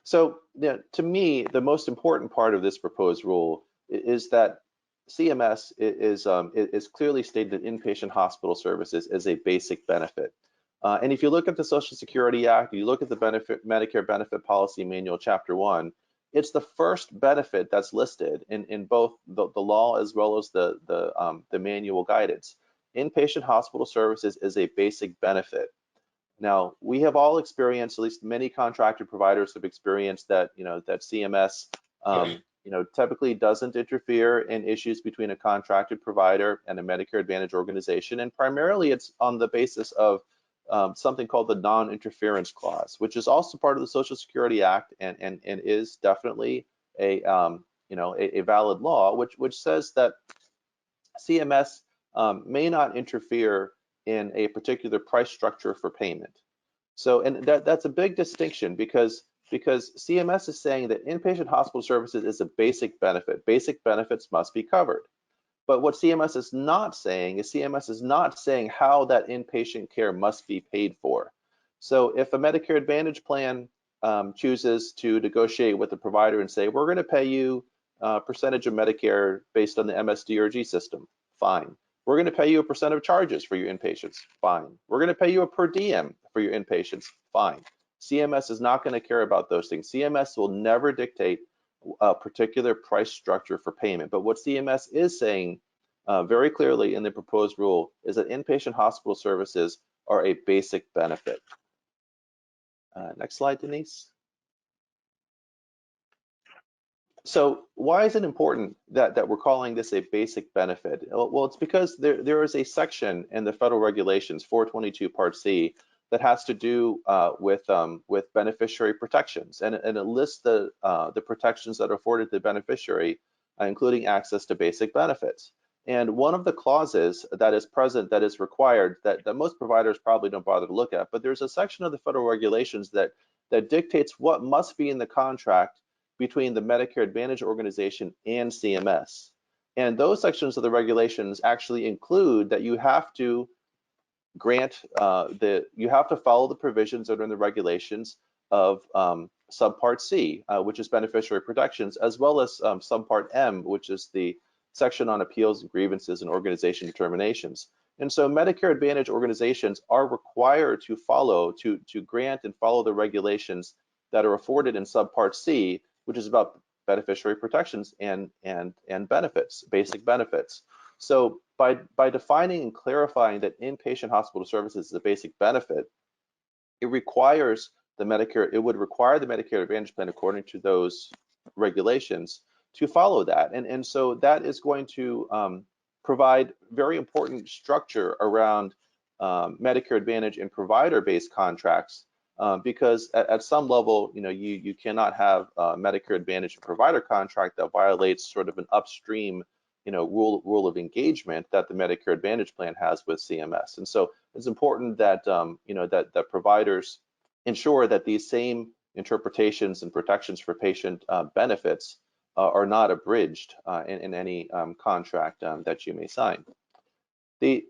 So, to me, the most important part of this proposed rule is that CMS is clearly stated that inpatient hospital services is a basic benefit. And if you look at the Social Security Act, you look at the Medicare Benefit Policy Manual, Chapter 1, it's the first benefit that's listed in both the law as well as the manual guidance. Inpatient hospital services is a basic benefit. Now, we have all experienced, at least many contracted providers have experienced that, that CMS, typically doesn't interfere in issues between a contracted provider and a Medicare Advantage organization. And primarily it's on the basis of something called the non-interference clause, which is also part of the Social Security Act and is definitely a valid law, which says that CMS may not interfere in a particular price structure for payment. So, and that's a big distinction because CMS is saying that inpatient hospital services is a basic benefit. Basic benefits must be covered. But what CMS is not saying is CMS is not saying how that inpatient care must be paid for. So if a Medicare Advantage plan chooses to negotiate with the provider and say, we're going to pay you a percentage of Medicare based on the MSDRG system, fine. We're going to pay you a percent of charges for your inpatients, fine. We're going to pay you a per diem for your inpatients, fine. CMS is not going to care about those things. CMS will never dictate a particular price structure for payment. But what CMS is saying very clearly in the proposed rule is that inpatient hospital services are a basic benefit. Next slide, Denise. So why is it important that we're calling this a basic benefit? Well, it's because there is a section in the federal regulations, 422 Part C, that has to do with beneficiary protections, and it lists the protections that are afforded to the beneficiary, including access to basic benefits. And one of the clauses that is present, that is required, that most providers probably don't bother to look at, but there's a section of the federal regulations that dictates what must be in the contract between the Medicare Advantage organization and CMS. And those sections of the regulations actually include that you have to grant you have to follow the provisions that are in the regulations of subpart C, which is beneficiary protections, as well as subpart M, which is the section on appeals and grievances and organization determinations. And so Medicare Advantage organizations are required to grant and follow the regulations that are afforded in subpart C, which is about beneficiary protections and benefits, basic benefits. So by defining and clarifying that inpatient hospital services is a basic benefit, it would require the Medicare Advantage plan, according to those regulations, to follow that. And so that is going to provide very important structure around Medicare Advantage and provider-based contracts, because at some level, you cannot have a Medicare Advantage and provider contract that violates sort of an upstream rule of engagement that the Medicare Advantage plan has with CMS. And so it's important that that providers ensure that these same interpretations and protections for patient benefits are not abridged in any contract that you may sign. The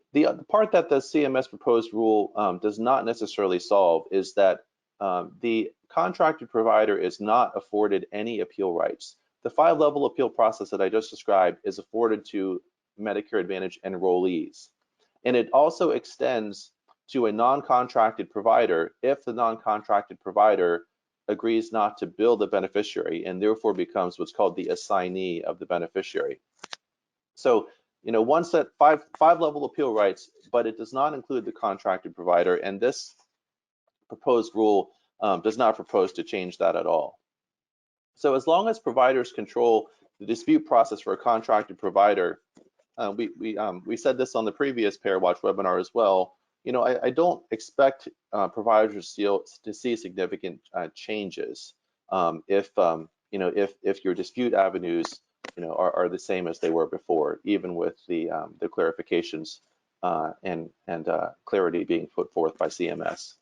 part that the CMS proposed rule does not necessarily solve is that the contracted provider is not afforded any appeal rights. The 5-level appeal process that I just described is afforded to Medicare Advantage enrollees. And it also extends to a non-contracted provider if the non-contracted provider agrees not to bill the beneficiary and therefore becomes what's called the assignee of the beneficiary. So, one set 5-level appeal rights, but it does not include the contracted provider, and this proposed rule does not propose to change that at all. So as long as providers control the dispute process for a contracted provider, we said this on the previous Payer Watch webinar as well, I don't expect providers to see significant changes if your dispute avenues are the same as they were before, even with the clarifications and clarity being put forth by CMS.